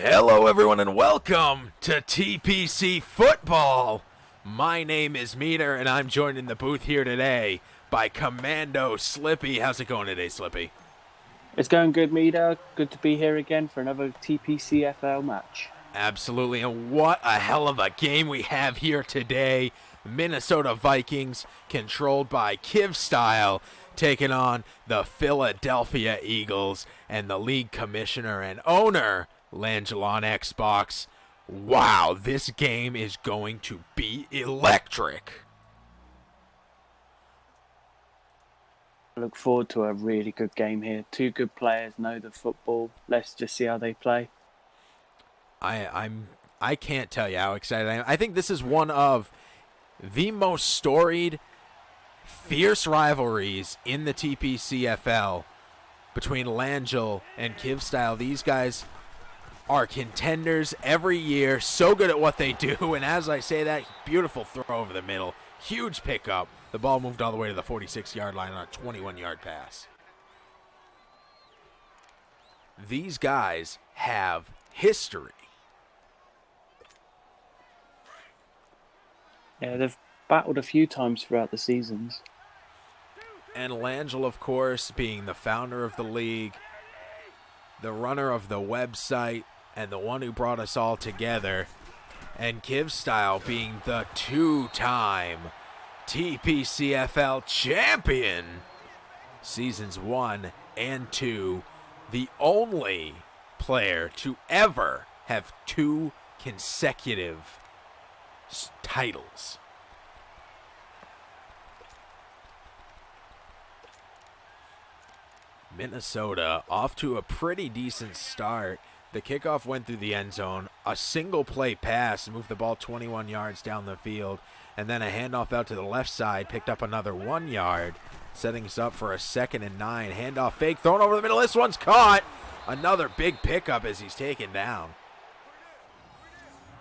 Hello, everyone, and welcome to TPC Football. My name is Meter, and I'm joined in the booth here today by Commando Slippy. How's it going today, Slippy? It's going good, Mida. Good to be here again for another TPCFL match. Absolutely, and what a hell of a game we have here today. Minnesota Vikings, controlled by Kiv Style, taking on the Philadelphia Eagles and the league commissioner and owner, Langell on Xbox. Wow, this game is going to be electric. I look forward to a really good game here. Two good players know the football. Let's just see how they play. I can't tell you how excited I am. I think this is one of the most storied, fierce rivalries in the TPCFL between Langell and Kiv Style. These guys are contenders every year, so good at what they do, and as I say that, beautiful throw over the middle, huge pickup. The ball moved all the way to the 46-yard line on a 21-yard pass. These guys have history. Yeah, they've battled a few times throughout the seasons. And Langell, of course, being the founder of the league, the runner of the website, and the one who brought us all together. And Kiv Style being the two-time TPCFL champion. Seasons 1 and 2. The only player to ever have two consecutive titles. Minnesota off to a pretty decent start. The kickoff went through the end zone. A single play pass moved the ball 21 yards down the field. And then a handoff out to the left side picked up another 1 yard, setting us up for a 2nd and 9. Handoff fake thrown over the middle. This one's caught. Another big pickup as he's taken down.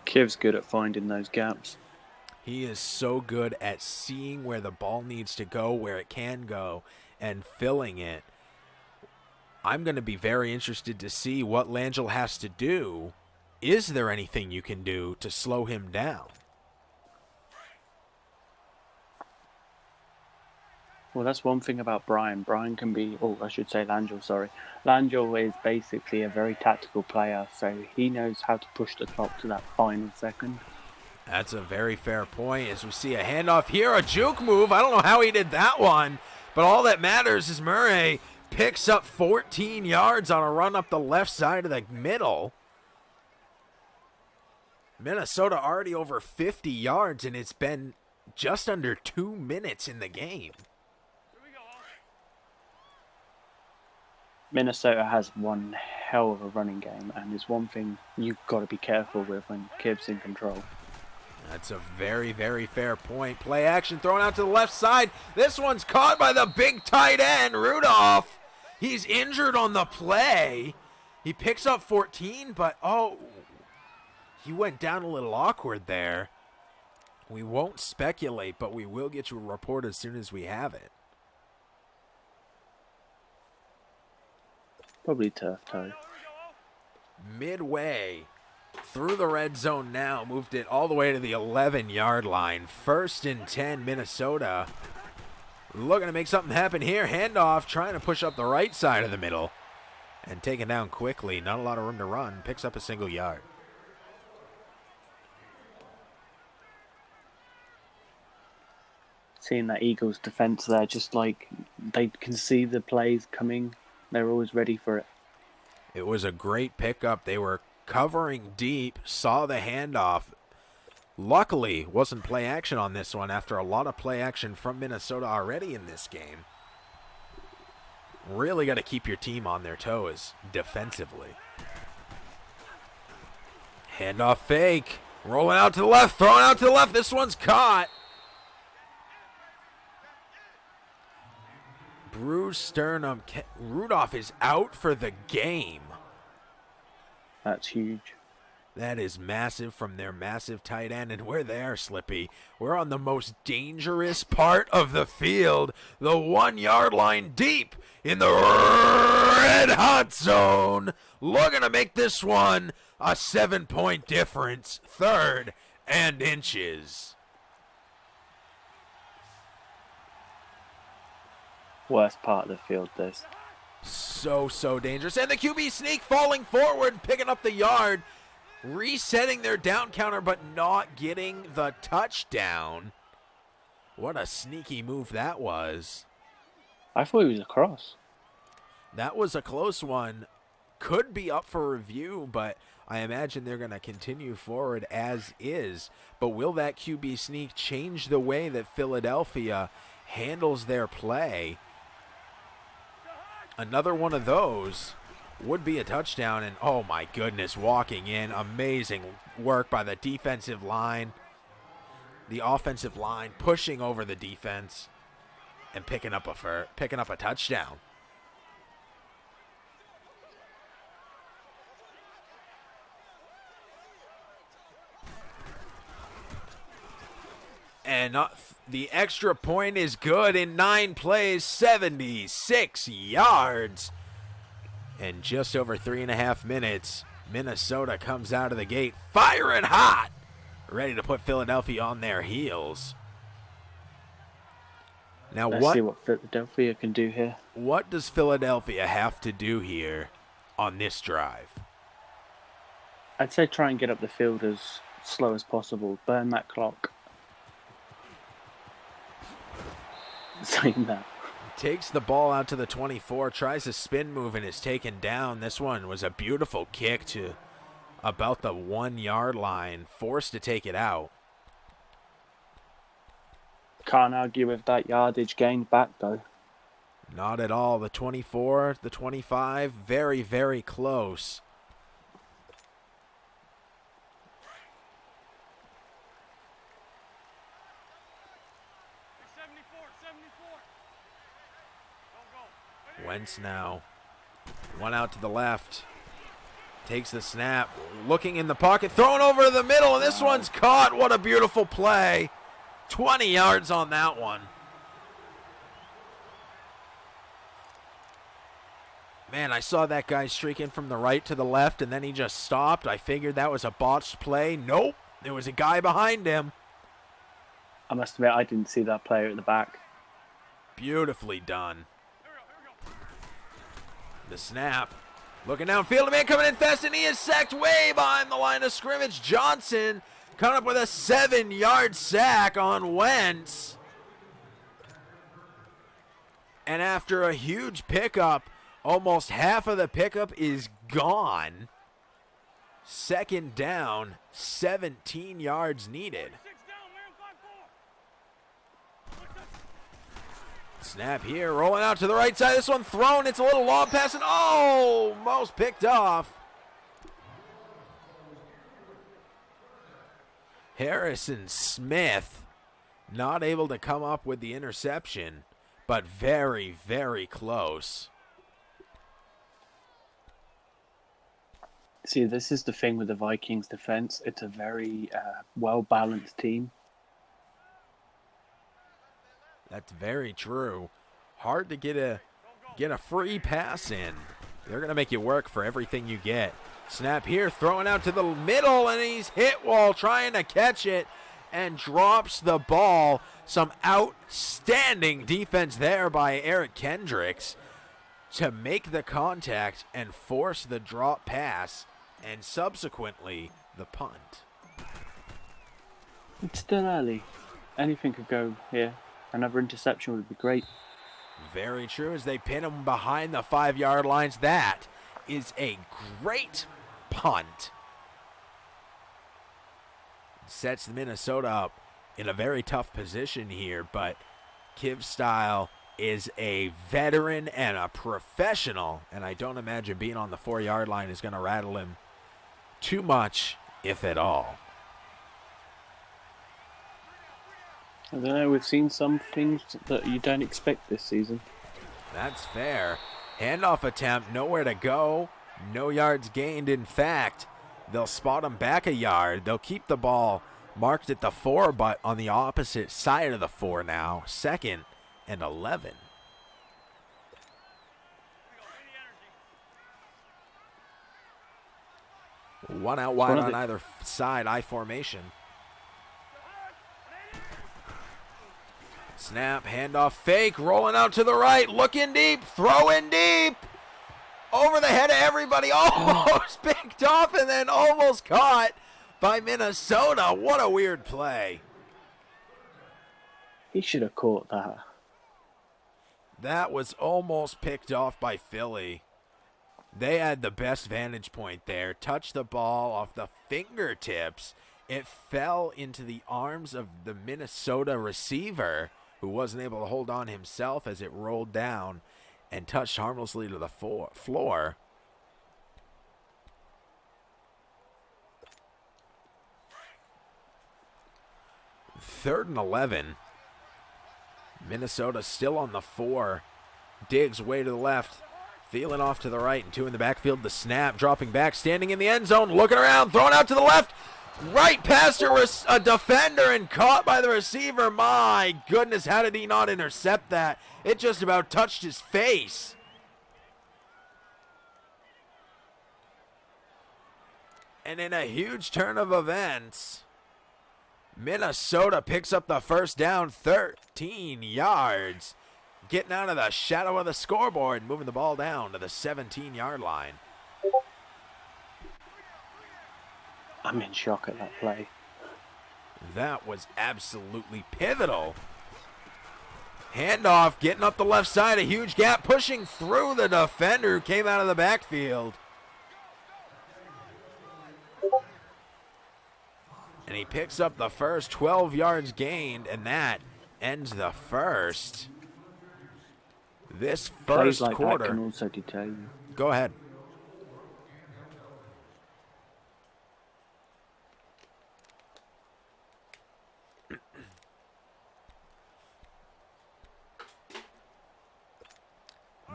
Kiv's good at finding those gaps. He is so good at seeing where the ball needs to go, where it can go, and filling it. I'm going to be very interested to see what Langell has to do. Is there anything you can do to slow him down? Well, that's one thing about Brian. Brian can be, I should say Langell, sorry. Langell is basically a very tactical player, so he knows how to push the clock to that final second. That's a very fair point. As we see a handoff here, a juke move. I don't know how he did that one, but all that matters is Murray picks up 14 yards on a run up the left side of the middle. Minnesota already over 50 yards, and it's been just under 2 minutes in the game. Minnesota has one hell of a running game, and it's one thing you've got to be careful with when Kiv's in control. That's a very, very fair point. Play action thrown out to the left side. This one's caught by the big tight end, Rudolph. He's injured on the play. He picks up 14, but he went down a little awkward there. We won't speculate, but we will get you a report as soon as we have it. Probably turf toe. Midway through the red zone now, moved it all the way to the 11-yard line. 1st and 10, Minnesota. Looking to make something happen here. Handoff, trying to push up the right side of the middle. And taken down quickly. Not a lot of room to run. Picks up a single yard. Seeing that Eagles defense there, just like they can see the plays coming. They're always ready for it. It was a great pickup. They were covering deep, saw the handoff. Luckily, wasn't play action on this one after a lot of play action from Minnesota already in this game. Really got to keep your team on their toes defensively. Handoff fake. Rolling out to the left, throwing out to the left. This one's caught. Bruce Sternum. Rudolph is out for the game. That's huge. That is massive from their massive tight end, and we're there, Slippy. We're on the most dangerous part of the field, the 1 yard line deep in the red hot zone. Looking to make this one a 7-point difference, 3rd and inches. Worst part of the field, this. So dangerous. And the QB sneak falling forward, picking up the yard. Resetting their down counter, but not getting the touchdown. What a sneaky move that was. I thought he was across. That was a close one. Could be up for review, but I imagine they're going to continue forward as is. But will that QB sneak change the way that Philadelphia handles their play? Another one of those would be a touchdown, and oh my goodness, walking in, amazing work by the defensive line. The offensive line pushing over the defense and picking up a touchdown. And the extra point is good in 9 plays, 76 yards. And just over 3.5 minutes, Minnesota comes out of the gate firing hot, ready to put Philadelphia on their heels. Now, Let's see what Philadelphia can do here. What does Philadelphia have to do here on this drive? I'd say try and get up the field as slow as possible. Burn that clock. Saying that. Takes the ball out to the 24, tries a spin move, and is taken down. This one was a beautiful kick to about the 1 yard line, forced to take it out. Can't argue with that yardage gained back, though. Not at all. The 24, the 25, very, very close. Wentz now. One out to the left. Takes the snap. Looking in the pocket. Thrown over to the middle. And this one's caught. What a beautiful play. 20 yards on that one. Man, I saw that guy streaking from the right to the left, and then he just stopped. I figured that was a botched play. Nope. There was a guy behind him. I must admit, I didn't see that player at the back. Beautifully done. The snap. Looking downfield, a man coming in fast, and he is sacked way behind the line of scrimmage. Johnson coming up with a 7-yard sack on Wentz. And after a huge pickup, almost half of the pickup is gone. 2nd down, 17 yards needed. Snap here, rolling out to the right side. This one thrown. It's a little long pass, and almost picked off. Harrison Smith not able to come up with the interception, but very, very close. See, this is the thing with the Vikings defense. It's a very well-balanced team. That's very true. Hard to get a free pass in. They're going to make you work for everything you get. Snap here, throwing out to the middle, and he's hit while trying to catch it and drops the ball. Some outstanding defense there by Eric Kendricks to make the contact and force the drop pass and subsequently the punt. It's still early. Anything could go here. Another interception would be great. Very true, as they pin him behind the 5-yard lines. That is a great punt. Sets Minnesota up in a very tough position here, but Kivstyle is a veteran and a professional, and I don't imagine being on the 4-yard line is going to rattle him too much, if at all. I don't know, we've seen some things that you don't expect this season. That's fair. Handoff attempt, nowhere to go, no yards gained. In fact, They'll spot him back a yard. They'll keep the ball marked at the 4, but on the opposite side of the 4 now. 2nd and 11. One out wide on either side, I formation. Snap, handoff, fake, rolling out to the right, looking deep, throwing deep. Over the head of everybody, almost picked off and then almost caught by Minnesota. What a weird play. He should have caught that. That was almost picked off by Philly. They had the best vantage point there. Touched the ball off the fingertips. It fell into the arms of the Minnesota receiver, who wasn't able to hold on himself as it rolled down and touched harmlessly to the floor. Third and 11. Minnesota still on the 4. Diggs way to the left. Thielen off to the right, and 2 in the backfield. The snap, dropping back, standing in the end zone, looking around, throwing out to the left. Right past a defender and caught by the receiver. My goodness, how did he not intercept that? It just about touched his face. And in a huge turn of events, Minnesota picks up the first down, 13 yards. Getting out of the shadow of the scoreboard, moving the ball down to the 17-yard line. I'm in shock at that play. That was absolutely pivotal. Handoff, getting up the left side, a huge gap, pushing through the defender who came out of the backfield. And he picks up the first, 12 yards gained, and that ends the first. This first like quarter. That can also deter you. Go ahead.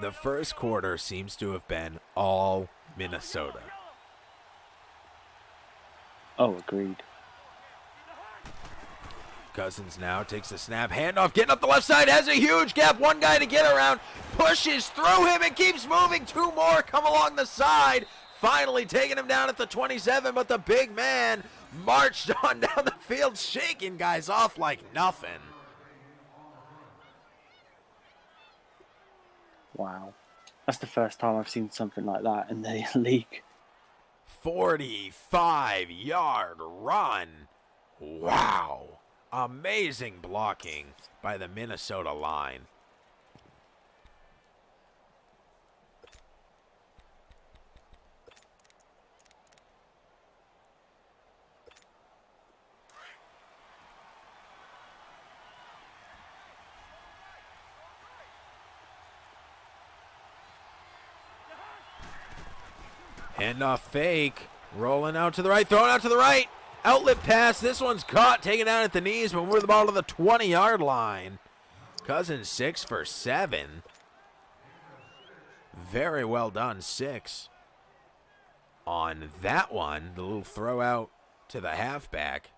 The first quarter seems to have been all Minnesota. Oh, agreed. Cousins now takes the snap, handoff, getting up the left side, has a huge gap, one guy to get around, pushes through him and keeps moving, 2 more come along the side, finally taking him down at the 27, but the big man marched on down the field, shaking guys off like nothing. Wow. That's the first time I've seen something like that in the league. 45-yard run. Wow. Amazing blocking by the Minnesota line. Handoff fake. Rolling out to the right, throwing out to the right. Outlet pass. This one's caught, taken down at the knees, but we're the ball to the 20-yard line. Cousins 6 for 7. Very well done, 6. On that one, the little throw out to the halfback.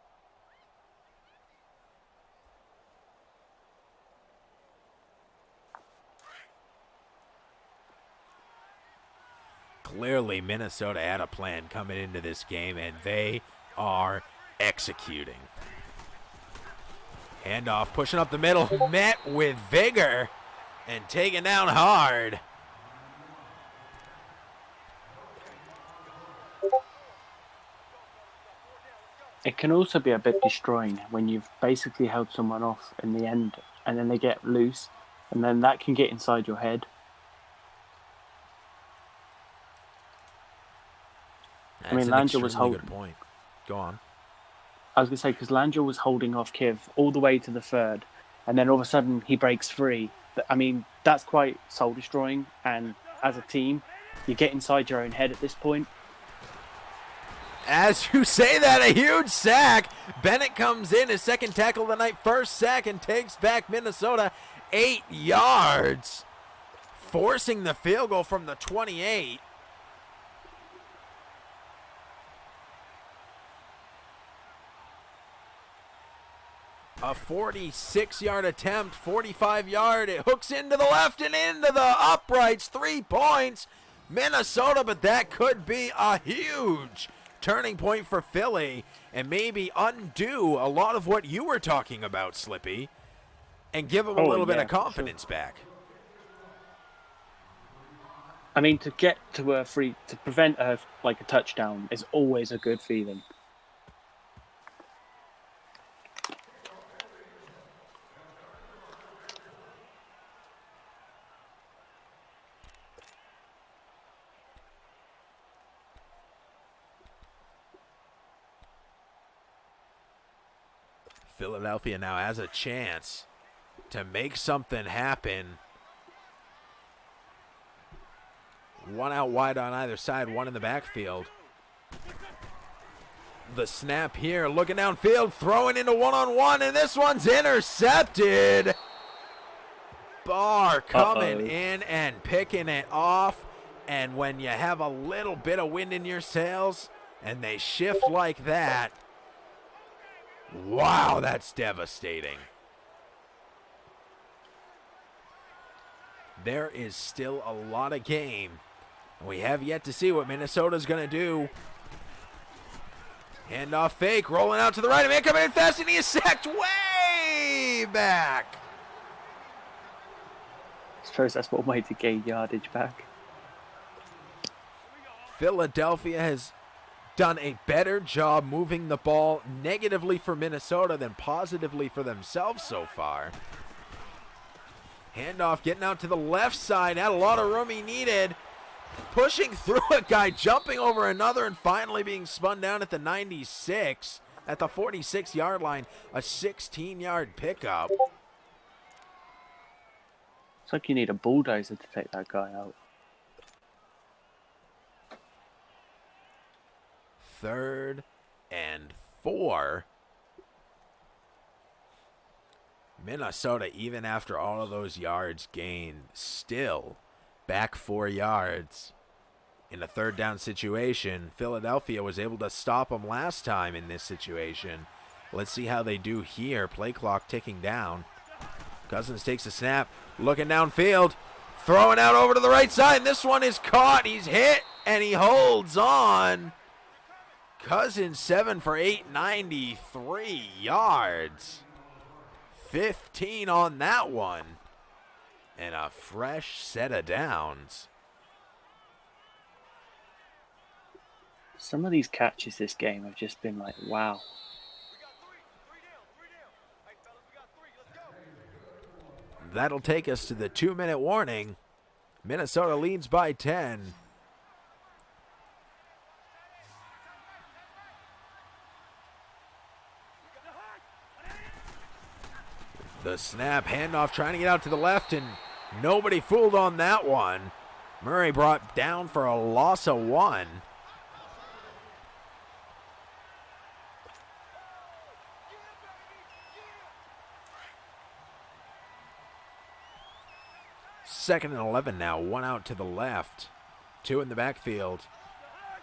Clearly, Minnesota had a plan coming into this game, and they are executing. Handoff, pushing up the middle, met with vigor and taken down hard. It can also be a bit destroying when you've basically held someone off in the end and then they get loose, and then that can get inside your head. That's Landry was holding. Good point. Go on. I was going to say, because Landry was holding off Kiv all the way to the 3rd, and then all of a sudden he breaks free. I mean, that's quite soul-destroying, and as a team, you get inside your own head at this point. As you say that, a huge sack. Bennett comes in, his second tackle of the night, first sack, and takes back Minnesota 8 yards, forcing the field goal from the 28. A 46-yard attempt, 45-yard. It hooks into the left and into the uprights. 3 points, Minnesota, but that could be a huge turning point for Philly and maybe undo a lot of what you were talking about, Slippy, and give them a little bit of confidence back. I mean, to get to to prevent a touchdown is always a good feeling. Philadelphia now has a chance to make something happen. One out wide on either side, one in the backfield. The snap here, looking downfield, throwing into one-on-one, and this one's intercepted. Barr coming in and picking it off. And when you have a little bit of wind in your sails and they shift like that, wow, that's devastating. There is still a lot of game. We have yet to see what Minnesota's going to do. Handoff fake, rolling out to the right. A man coming in fast, and he is sacked way back. I suppose that's what way to gain yardage back. Philadelphia has done a better job moving the ball negatively for Minnesota than positively for themselves so far. Handoff getting out to the left side. Had a lot of room he needed. Pushing through a guy, jumping over another, and finally being spun down at the 96, at the 46-yard line. A 16-yard pickup. It's like you need a bulldozer to take that guy out. 3rd and 4. Minnesota, even after all of those yards gained, still back 4 yards in a 3rd down situation. Philadelphia was able to stop them last time in this situation. Let's see how they do here. Play clock ticking down. Cousins takes a snap, looking downfield, throwing out over to the right side. And this one is caught. He's hit, and he holds on. Cousins 7 for 893 yards. 15 on that one. And a fresh set of downs. Some of these catches this game have just been like, wow. That'll take us to the 2-minute warning. Minnesota leads by 10. The snap, handoff, trying to get out to the left, and nobody fooled on that one. Murray brought down for a loss of 1. Second and 11 now, 1 out to the left, 2 in the backfield.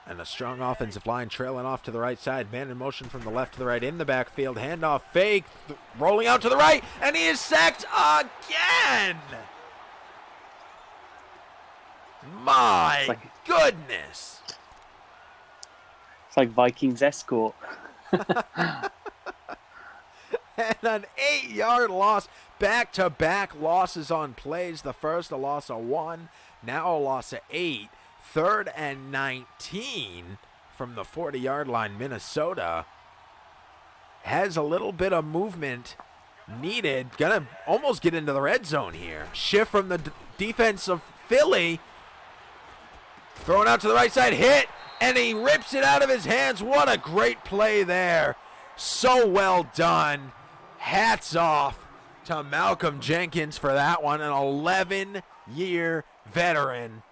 And a strong offensive line trailing off to the right side. Man in motion from the left to the right in the backfield. Handoff fake. Rolling out to the right. And he is sacked again. My goodness. It's like Vikings escort. And an 8-yard loss. Back-to-back losses on plays. The first a loss of 1. Now a loss of 8. 3rd and 19 from the 40-yard line. Minnesota has a little bit of movement needed. Gonna almost get into the red zone here. Shift from the defense of Philly. Thrown out to the right side. Hit. And he rips it out of his hands. What a great play there. So well done. Hats off to Malcolm Jenkins for that one. An 11-year veteran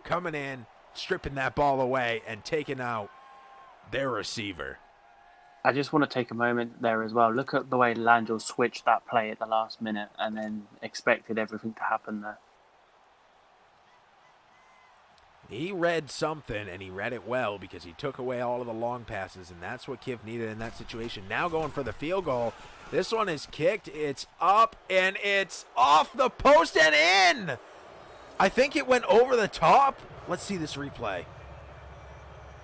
coming in, stripping that ball away, and taking out their receiver. I just want to take a moment there as well. Look at the way Landell switched that play at the last minute and then expected everything to happen there. He read something, and he read it well because he took away all of the long passes, and that's what Kiv needed in that situation. Now going for the field goal. This one is kicked. It's up, and it's off the post and in. I think it went over the top. Let's see this replay.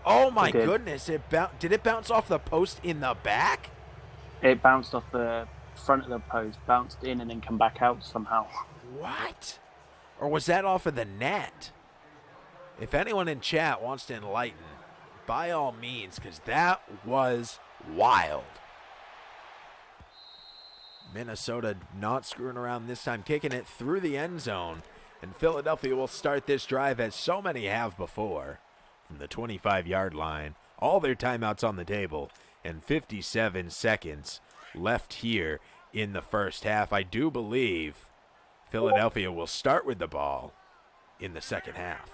Oh, my goodness. Did it bounce off the post in the back? It bounced off the front of the post, bounced in, and then come back out somehow. What? Or was that off of the net? If anyone in chat wants to enlighten, by all means, because that was wild. Minnesota not screwing around this time, kicking it through the end zone. And Philadelphia will start this drive, as so many have before, from the 25-yard line. All their timeouts on the table, and 57 seconds left here in the first half. I do believe Philadelphia will start with the ball in the second half.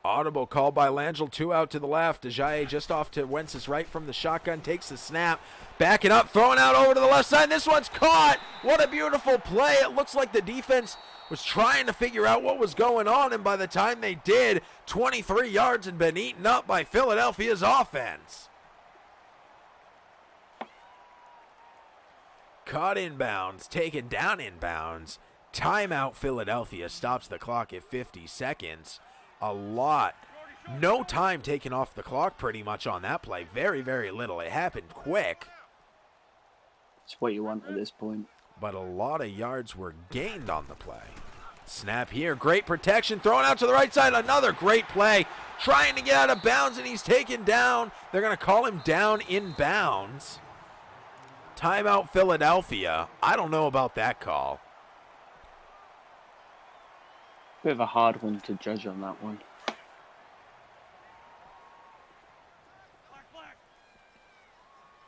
Audible call by Langell, 2 out to the left. Ajayi just off to Wentz's right from the shotgun, takes the snap, backing up, throwing out over to the left side. This one's caught. What a beautiful play. It looks like the defense was trying to figure out what was going on, and by the time they did, 23 yards had been eaten up by Philadelphia's offense. Caught inbounds, taken down inbounds. Timeout Philadelphia stops the clock at 50 seconds. A lot. No time taken off the clock pretty much on that play. Very, very little. It happened quick. It's what you want at this point. But a lot of yards were gained on the play. Snap here. Great protection. Thrown out to the right side. Another great play. Trying to get out of bounds, and he's taken down. They're going to call him down in bounds. Timeout Philadelphia. I don't know about that call. Bit of a hard one to judge on that one.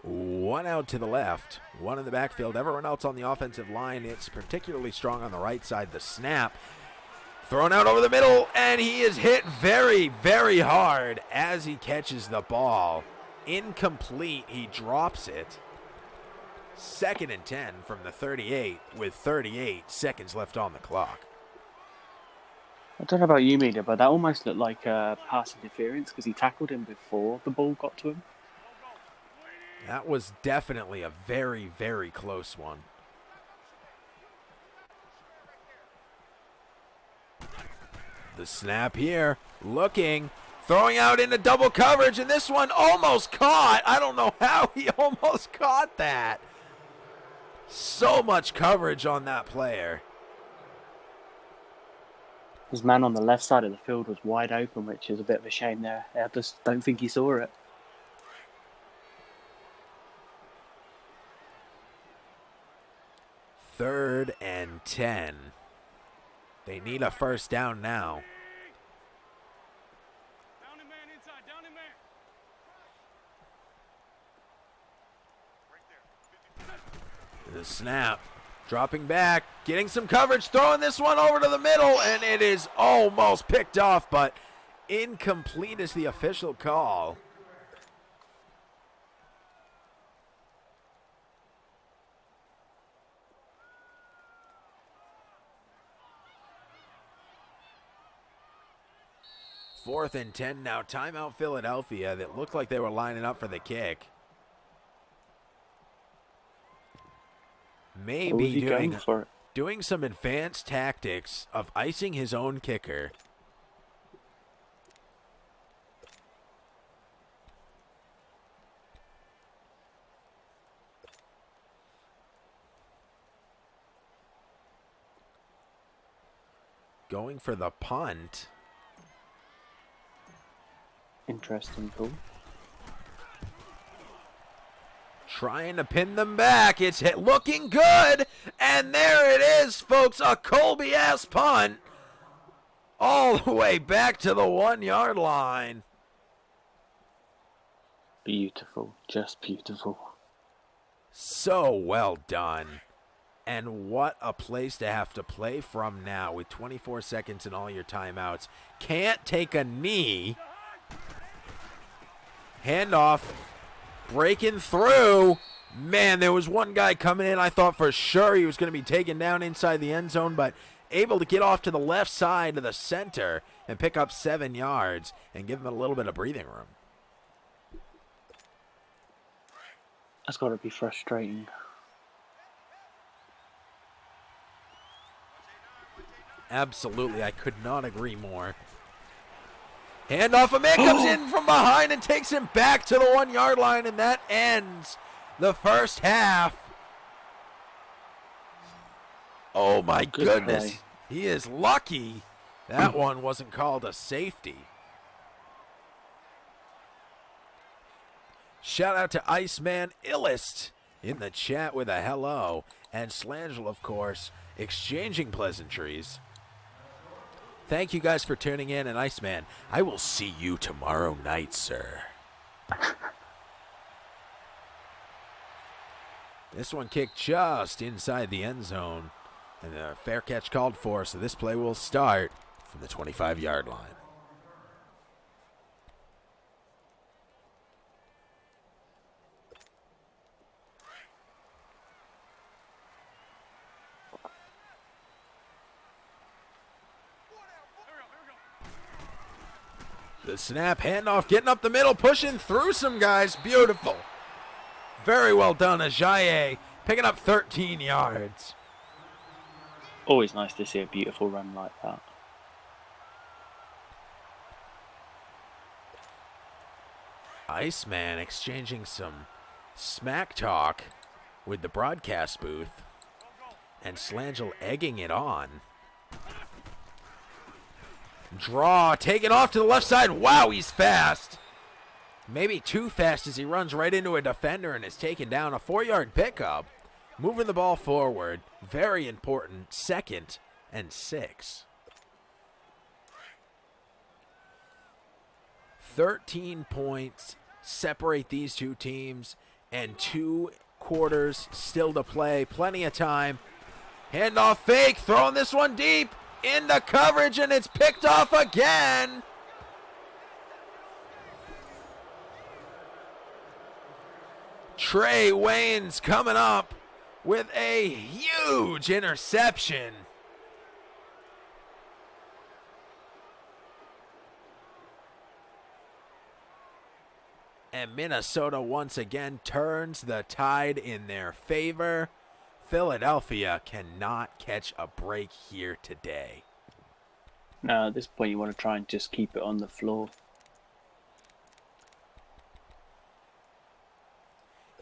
One out to the left, one in the backfield. Everyone else on the offensive line, it's particularly strong on the right side. The snap thrown out over the middle, and he is hit very, very hard as he catches the ball. Incomplete. He drops it. 2nd and 10 from the 38 with 38 seconds left on the clock. I don't know about you, Media, but that almost looked like pass interference because he tackled him before the ball got to him. That was definitely a very, very close one. The snap here, looking, throwing out into double coverage, and this one almost caught. I don't know how he almost caught that. So much coverage on that player. His man on the left side of the field was wide open, which is a bit of a shame there. I just don't think he saw it. Third and 10. They need a first down now. Down in man inside, down in man. Right there. The snap. Dropping back, getting some coverage, throwing this one over to the middle, and it is almost picked off, but incomplete is the official call. Fourth and 10 now. Timeout Philadelphia. That looked like they were lining up for the kick. Maybe doing some advanced tactics of icing his own kicker. Going for the punt. Interesting call. Trying to pin them back. It's looking good. And there it is, folks. A Colby-ass punt. All the way back to the 1-yard line. Beautiful. Just beautiful. So well done. And what a place to have to play from now with 24 seconds and all your timeouts. Can't take a knee. Handoff. Breaking through. Man, there was one guy coming in. I thought for sure he was going to be taken down inside the end zone, but able to get off to the left side of the center and pick up 7 yards and give him a little bit of breathing room. That's got to be frustrating. Absolutely, I could not agree more. Handoff, a man comes in from behind and takes him back to the 1 yard line, and that ends the first half. Oh my goodness. Play. He is lucky that one wasn't called a safety. Shout out to Iceman Illest in the chat with a hello. And Slangel, of course, exchanging pleasantries. Thank you guys for tuning in. And Iceman, I will see you tomorrow night, sir. This one kicked just inside the end zone. And a fair catch called for, so this play will start from the 25-yard line. The snap, handoff, getting up the middle, pushing through some guys. Beautiful. Very well done, Ajayi, picking up 13 yards. Always nice to see a beautiful run like that. Iceman exchanging some smack talk with the broadcast booth. And Slangel egging it on. Draw, taking off to the left side. Wow, he's fast. Maybe too fast as he runs right into a defender and is taken down. A 4-yard pickup. Moving the ball forward. Very important. 2nd and 6. 13 points separate these two teams. And 2 quarters still to play. Plenty of time. Handoff fake. Throwing this one deep. Into coverage, and it's picked off again. Trey Waynes coming up with a huge interception. And Minnesota once again turns the tide in their favor. Philadelphia cannot catch a break here today. No, at this point you want to try and just keep it on the floor.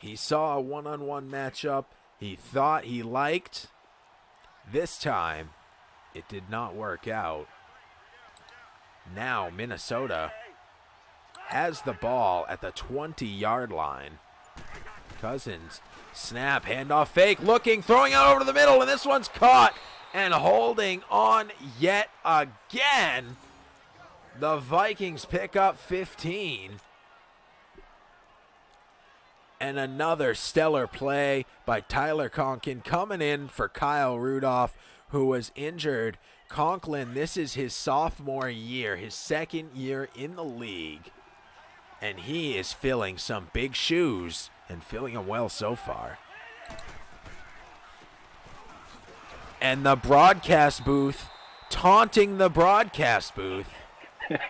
He saw a one-on-one matchup he thought he liked. This time, it did not work out. Now Minnesota has the ball at the 20-yard line. Cousins, snap, handoff, fake, looking, throwing out over the middle, and this one's caught and holding on yet again. The Vikings pick up 15. And another stellar play by Tyler Conklin coming in for Kyle Rudolph, who was injured. Conklin, this is his sophomore year, his 2nd year in the league. And he is filling some big shoes and filling them well so far. And the broadcast booth taunting the broadcast booth. It's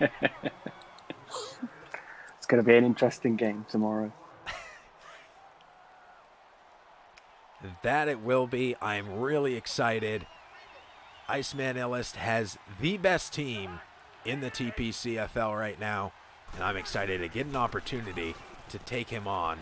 going to be an interesting game tomorrow. That it will be. I'm really excited. Iceman Illest has the best team in the TPCFL right now, and I'm excited to get an opportunity to take him on.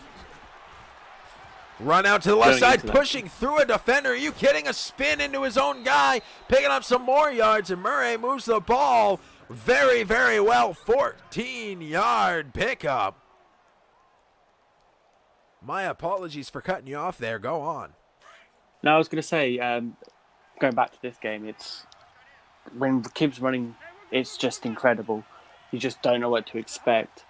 Run out to the left side, pushing through a defender. Are you kidding? A spin into his own guy, picking up some more yards, and Murray moves the ball very, very well. 14-yard pickup. My apologies for cutting you off there. Go on. No, I was going to say, going back to this game, it's when Kib's running, it's just incredible. You just don't know what to expect.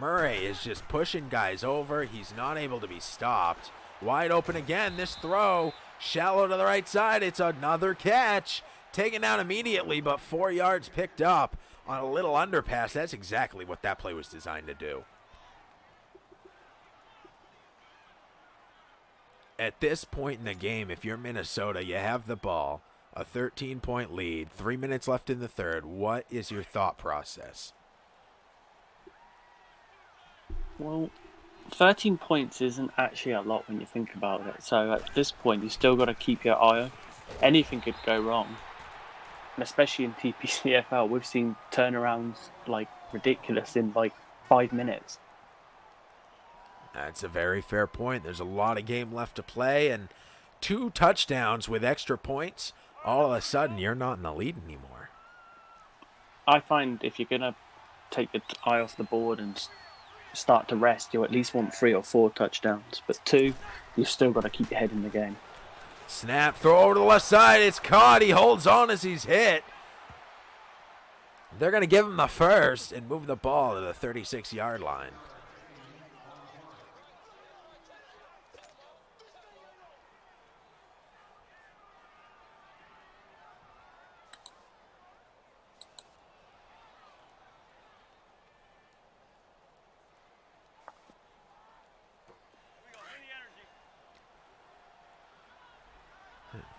Murray is just pushing guys over. He's not able to be stopped. Wide open again. This throw, shallow to the right side. It's another catch. Taken down immediately, but 4 yards picked up on a little underpass. That's exactly what that play was designed to do. At this point in the game, if you're Minnesota, you have the ball. A 13-point lead. 3 minutes left in the third. What is your thought process? Well, 13 points isn't actually a lot when you think about it. So at this point, you still got to keep your eye on. Anything could go wrong. And especially in TPCFL, we've seen turnarounds like ridiculous in like 5 minutes. That's a very fair point. There's a lot of game left to play, and 2 touchdowns with extra points. All of a sudden, you're not in the lead anymore. I find if you're going to take your eye off the board and start to rest, you at least want 3 or 4 touchdowns. But 2, you've still got to keep your head in the game. Snap, throw over to the left side. It's caught. He holds on as he's hit. They're going to give him the first and move the ball to the 36-yard line.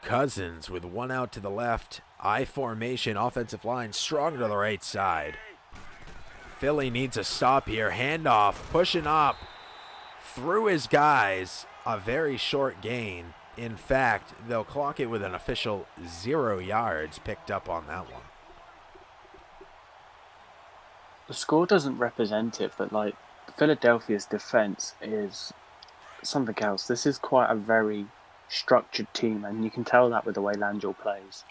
Cousins with 1 out to the left. I formation, offensive line strong to the right side. Philly needs a stop here. Handoff, pushing up through his guys. A very short gain. In fact, they'll clock it with an official 0 yards picked up on that one. The score doesn't represent it, but like Philadelphia's defense is something else. This is quite a very structured team, and you can tell that with the way Langell plays.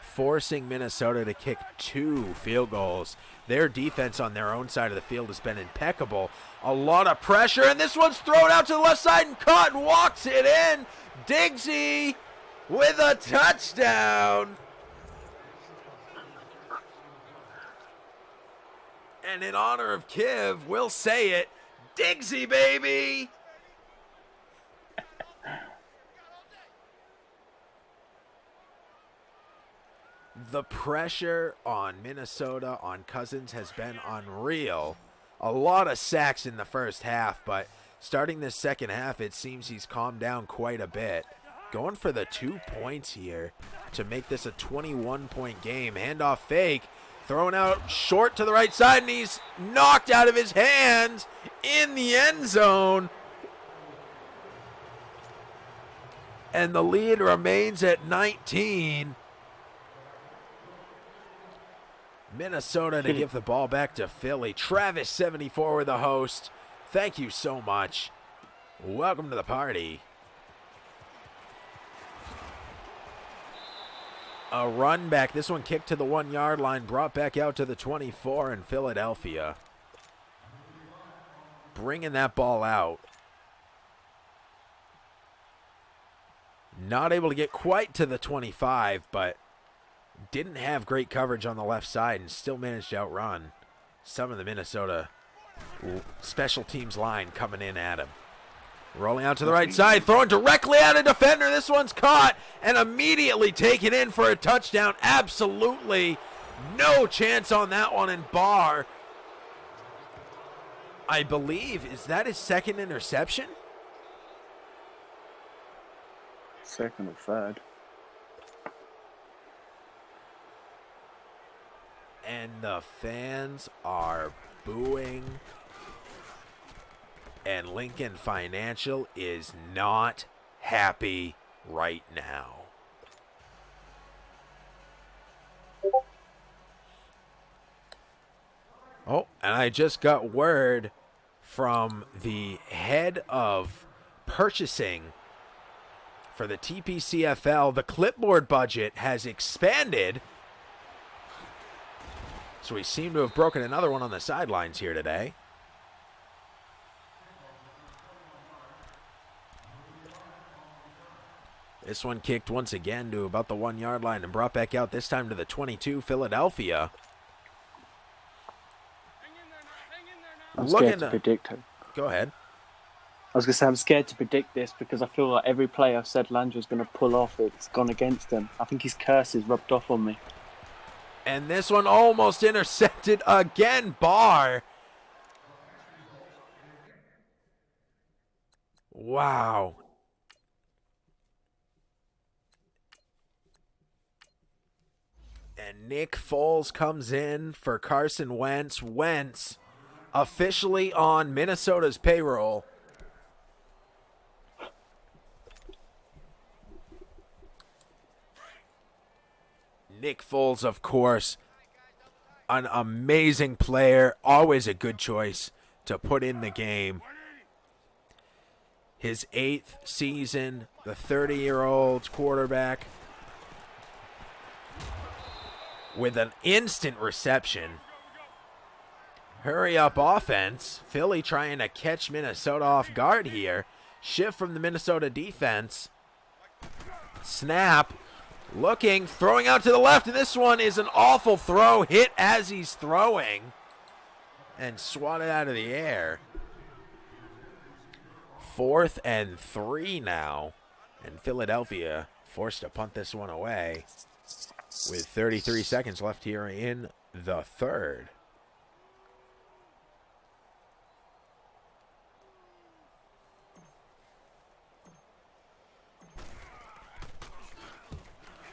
Forcing Minnesota to kick 2 field goals. Their defense on their own side of the field has been impeccable. A lot of pressure, and this one's thrown out to the left side and caught and walks it in. Diggsy with a touchdown. And in honor of Kiv, we'll say it, Diggsy, baby! The pressure on Minnesota, on Cousins, has been unreal. A lot of sacks in the first half, but starting this second half, it seems he's calmed down quite a bit. Going for the 2 points here to make this a 21-point game. Handoff fake, thrown out short to the right side, and he's knocked out of his hands in the end zone. And the lead remains at 19. Minnesota to give the ball back to Philly. Travis 74 with the host. Thank you so much. Welcome to the party. A run back. This one kicked to the 1 yard line, brought back out to the 24 in Philadelphia. Bringing that ball out. Not able to get quite to the 25, but didn't have great coverage on the left side and still managed to outrun some of the Minnesota special teams line coming in at him. Rolling out to the right side, throwing directly at a defender. This one's caught and immediately taken in for a touchdown. Absolutely no chance on that one. And Barr, I believe, is that his second interception? Second or third. And the fans are booing. And Lincoln Financial is not happy right now. Oh, and I just got word from the head of purchasing for the TPCFL. The clipboard budget has expanded. So we seem to have broken another one on the sidelines here today. This one kicked once again to about the 1 yard line and brought back out, this time to the 22, Philadelphia. I'm scared to predict it. Go ahead. I was going to say, I'm scared to predict this because I feel like every play I've said Landry's going to pull off, it's gone against him. I think his curse is rubbed off on me. And this one almost intercepted again. Barr. Wow. And Nick Foles comes in for Carson Wentz. Wentz officially on Minnesota's payroll. Nick Foles, of course, an amazing player, always a good choice to put in the game. His 8th season, the 30-year-old quarterback with an instant reception. Hurry up offense. Philly trying to catch Minnesota off guard here. Shift from the Minnesota defense. Snap. Looking, throwing out to the left, and this one is an awful throw. Hit as he's throwing and swatted out of the air. 4th and 3 now, and Philadelphia forced to punt this one away with 33 seconds left here in the third.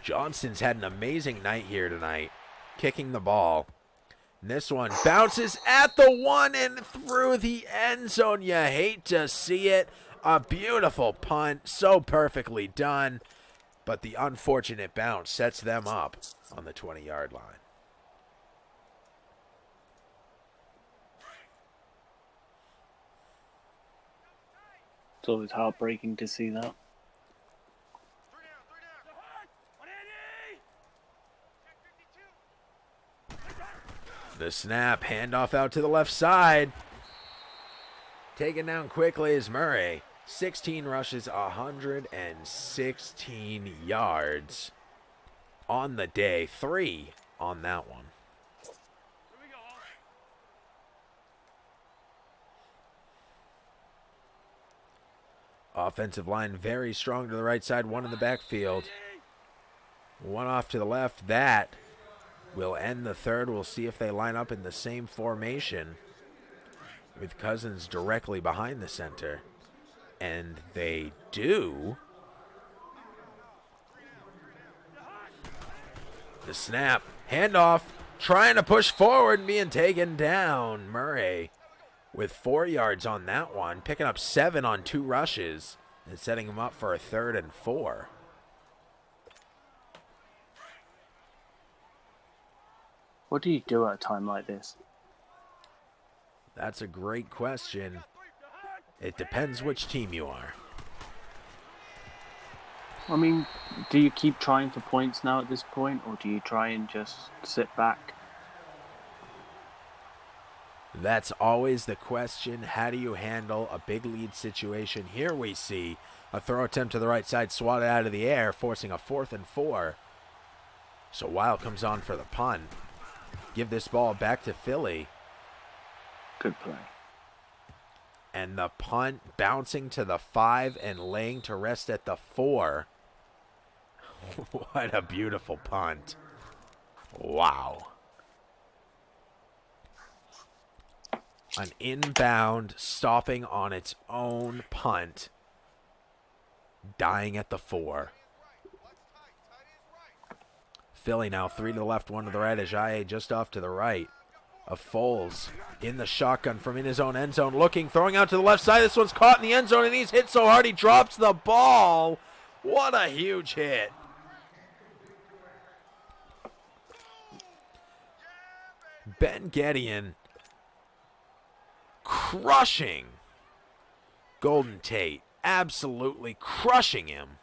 Johnston's had an amazing night here tonight, kicking the ball. And this one bounces at the 1 and through the end zone. You hate to see it. A beautiful punt, so perfectly done. But the unfortunate bounce sets them up on the 20-yard line. It's always heartbreaking to see that. The snap, handoff out to the left side. Taken down quickly is Murray. 16 rushes, 116 yards on the day. 3 on that one. Offensive line very strong to the right side. 1 in the backfield. 1 off to the left. That will end the third. We'll see if they line up in the same formation with Cousins directly behind the center. And they do. The snap. Handoff. Trying to push forward and being taken down. Murray with 4 yards on that one. Picking up 7 on 2 rushes. And setting him up for a 3rd and 4. What do you do at a time like this? That's a great question. It depends which team you are. I mean, do you keep trying for points now at this point, or do you try and just sit back? That's always the question. How do you handle a big lead situation? Here we see a throw attempt to the right side, swatted out of the air, forcing a 4th and 4. So Wild comes on for the punt. Give this ball back to Philly. Good play. And the punt bouncing to the 5 and laying to rest at the 4. What a beautiful punt. Wow. An inbound stopping on its own punt. Dying at the 4. Philly now 3 to the left, 1 to the right. Ajayi just off to the right of Foles in the shotgun from in his own end zone. Looking, throwing out to the left side. This one's caught in the end zone, and he's hit so hard he drops the ball. What a huge hit. Ben Gedeon crushing Golden Tate. Absolutely crushing him.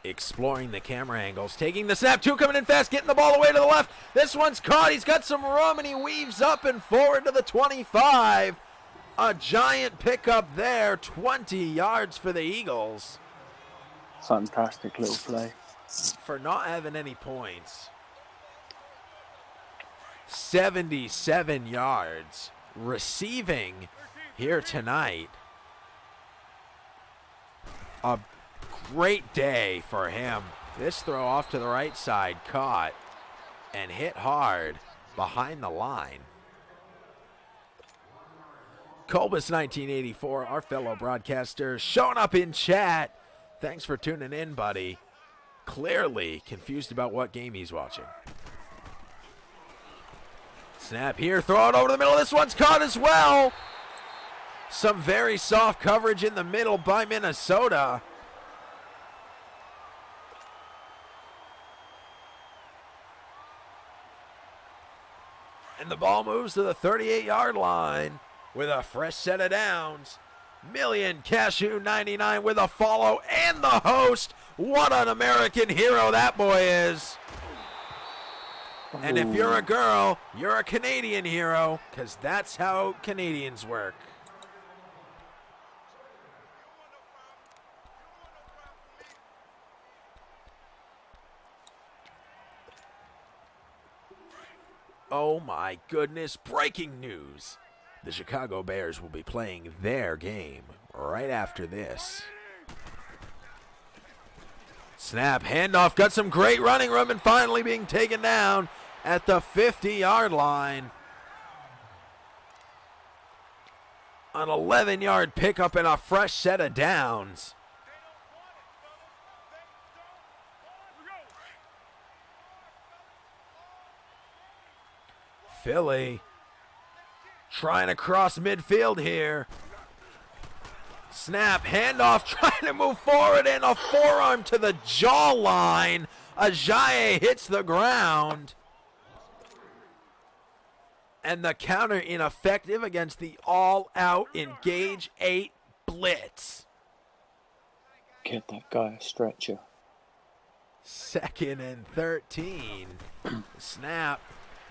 Exploring the camera angles, taking the snap, 2 coming in fast, getting the ball away to the left. This one's caught, he's got some room, and he weaves up and forward to the 25. A giant pickup there, 20 yards for the Eagles. Fantastic little play. For not having any points. 77 yards receiving here tonight. A great day for him. This throw off to the right side caught. and hit hard behind the line. Colbus 1984, our fellow broadcaster, showing up in chat. Thanks for tuning in, buddy. Clearly confused about what game he's watching. Snap here, throw it over the middle. This one's caught as well. Some very soft coverage in the middle by Minnesota. And the ball moves to the 38-yard line with a fresh set of downs. Million Cashew 99 with a follow and the host. What an American hero that boy is. And if you're a girl, you're a Canadian hero, because that's how Canadians work. Oh my goodness, breaking news. The Chicago Bears will be playing their game right after this. Snap, handoff, got some great running room and finally being taken down at the 50-yard line. An 11-yard pickup and a fresh set of downs. Philly trying to cross midfield here. Snap, handoff, trying to move forward, and a forearm to the jawline. Ajayi hits the ground. And the counter ineffective against the all-out Engage 8 blitz. Get that guy a stretcher. 2nd and 13. Snap.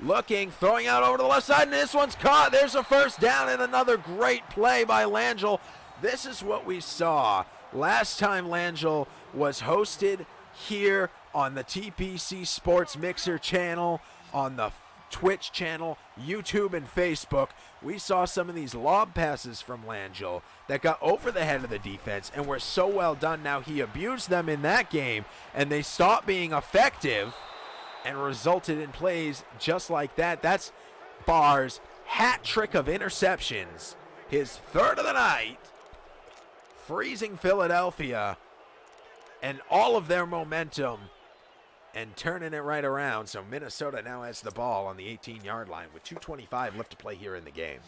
Looking, throwing out over to the left side, and this one's caught. There's a first down and another great play by Langell. This is what we saw last time Langell was hosted here on the TPC Sports Mixer channel, on the Twitch channel, YouTube, and Facebook. We saw some of these lob passes from Langell that got over the head of the defense and were so well done. Now he abused them in that game, and they stopped being effective and resulted in plays just like that. That's Barr's hat trick of interceptions, his third of the night, freezing Philadelphia and all of their momentum and turning it right around. So Minnesota now has the ball on the 18-yard line with 2:25 left to play here in the game.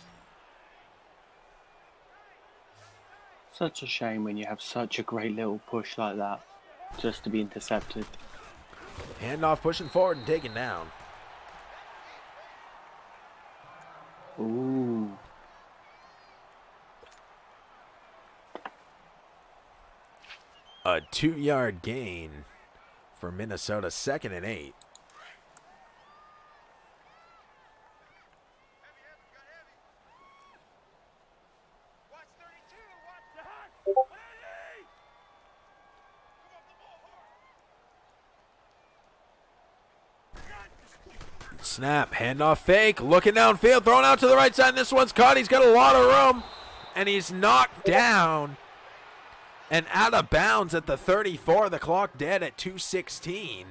Such a shame when you have such a great little push like that just to be intercepted. Handoff pushing forward and taken down. Ooh. A 2-yard gain for Minnesota, 2nd and 8. Snap, handoff fake, looking downfield, thrown out to the right side, and this one's caught. He's got a lot of room, and he's knocked down and out of bounds at the 34. The clock dead at 2:16.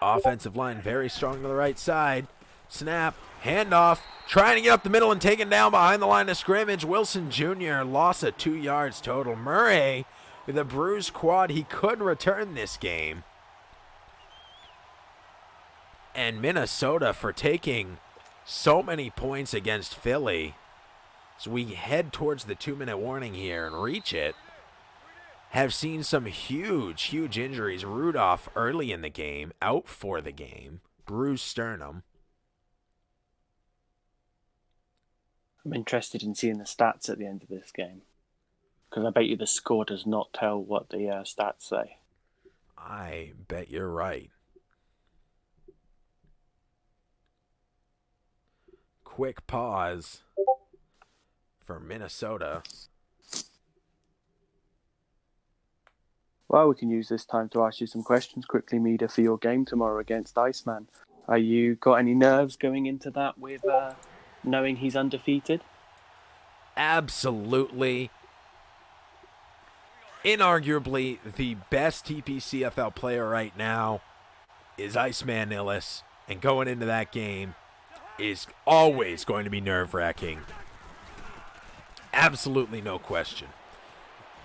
Offensive line very strong to the right side. Snap, handoff, trying to get up the middle and taken down behind the line of scrimmage. Wilson Jr. loss of 2 yards total. Murray with a bruised quad. He could return this game. And Minnesota for taking so many points against Philly. So we head towards the 2-minute warning here and reach it. Have seen some huge injuries. Rudolph early in the game, out for the game. Bruised sternum. I'm interested in seeing the stats at the end of this game, because I bet you the score does not tell what the stats say. I bet you're right. Quick pause for Minnesota. Well, we can use this time to ask you some questions quickly, Mida, for your game tomorrow against Iceman. Are you got any nerves going into that with knowing he's undefeated? Absolutely. Inarguably, the best TPCFL player right now is Iceman Illis, and going into that game is always going to be nerve-wracking. Absolutely no question.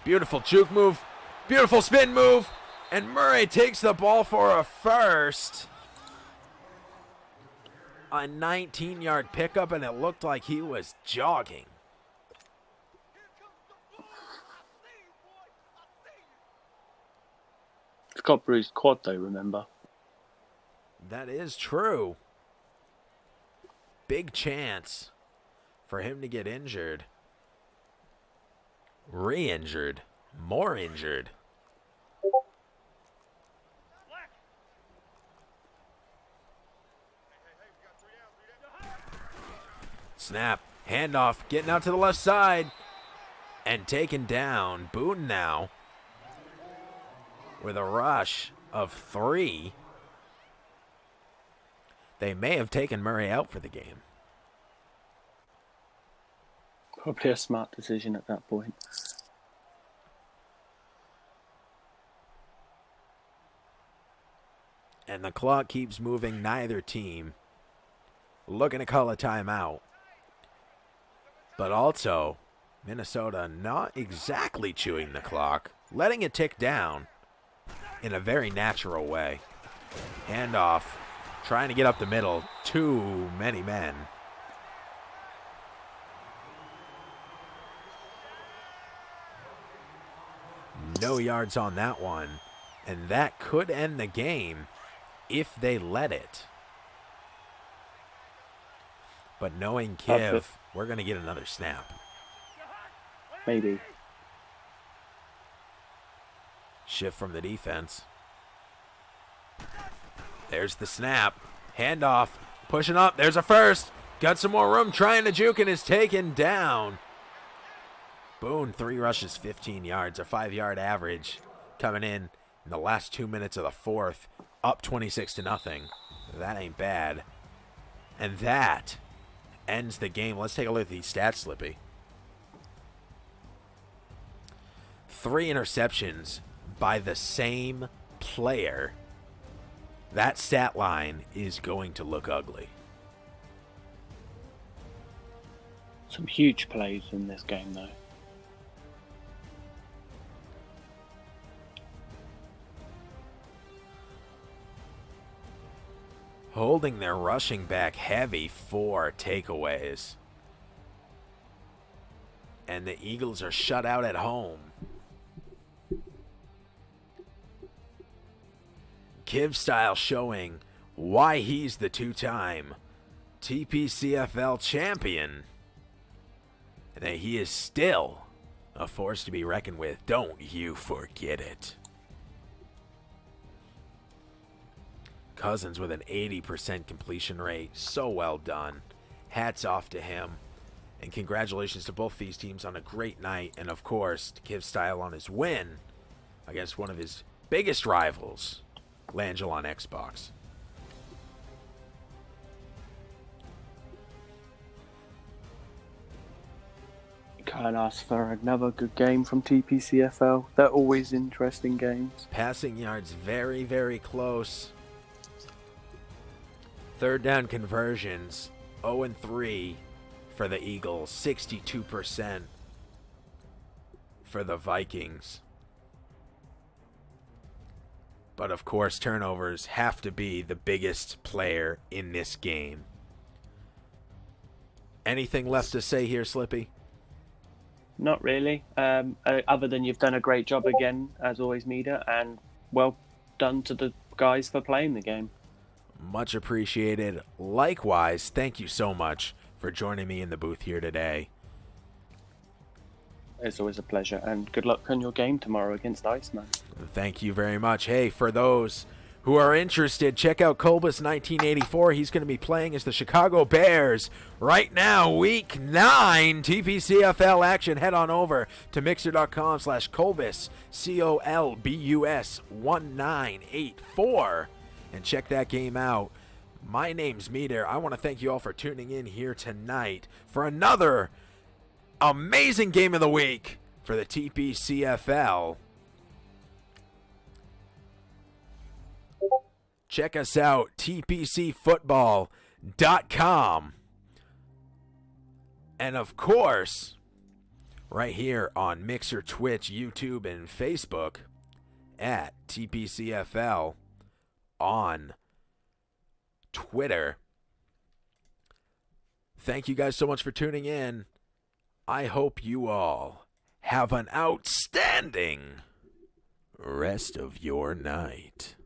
Beautiful juke move, beautiful spin move, and Murray takes the ball for a first. A 19-yard pickup, and it looked like he was jogging. It's got bruised quad though, remember? That is true. Big chance for him to get injured. Re-injured. More injured. Snap. Handoff. Getting out to the left side. And taken down. Boone now with a rush of 3. They may have taken Murray out for the game. Probably a smart decision at that point. And the clock keeps moving. Neither team looking to call a timeout. But also, Minnesota not exactly chewing the clock, letting it tick down in a very natural way. Handoff, trying to get up the middle. Too many men. No yards on that one. And that could end the game if they let it. But knowing Kiv, we're going to get another snap. Maybe. Shift from the defense. There's the snap. Handoff. Pushing up. There's a first. Got some more room. Trying to juke and is taken down. Boone, 3 rushes, 15 yards. A 5-yard average coming in the last 2 minutes of the fourth. Up 26-0. That ain't bad. And that ends the game. Let's take a look at these stats, Slippy. 3 interceptions by the same player. That stat line is going to look ugly. Some huge plays in this game, though. Holding their rushing back heavy, 4 takeaways. And the Eagles are shut out at home. Kiv Style showing why he's the 2-time TPCFL champion. And that he is still a force to be reckoned with. Don't you forget it. Cousins with an 80% completion rate. So well done. Hats off to him. And congratulations to both these teams on a great night. And of course, to Kiv Style on his win against one of his biggest rivals, Langell on Xbox. Can't ask for another good game from TPCFL. They're always interesting games. Passing yards very, very close. Third down conversions, 0-3 for the Eagles, 62% for the Vikings. But of course, turnovers have to be the biggest player in this game. Anything left to say here, Slippy? Not really. Other than you've done a great job again, as always, Mida, and well done to the guys for playing the game. Much appreciated. Likewise, thank you so much for joining me in the booth here today. It's always a pleasure, and good luck on your game tomorrow against Iceman. Thank you very much. Hey, for those who are interested, check out Colbus 1984. He's going to be playing as the Chicago Bears right now, week 9 TPCFL action. Head on over to mixer.com/Colbus, COLBUS 1984, and check that game out. My name's Meter. I want to thank you all for tuning in here tonight for another amazing game of the week for the TPCFL. Check us out, tpcfootball.com. And of course, right here on Mixer, Twitch, YouTube, and Facebook at TPCFL on Twitter. Thank you guys so much for tuning in. I hope you all have an outstanding rest of your night.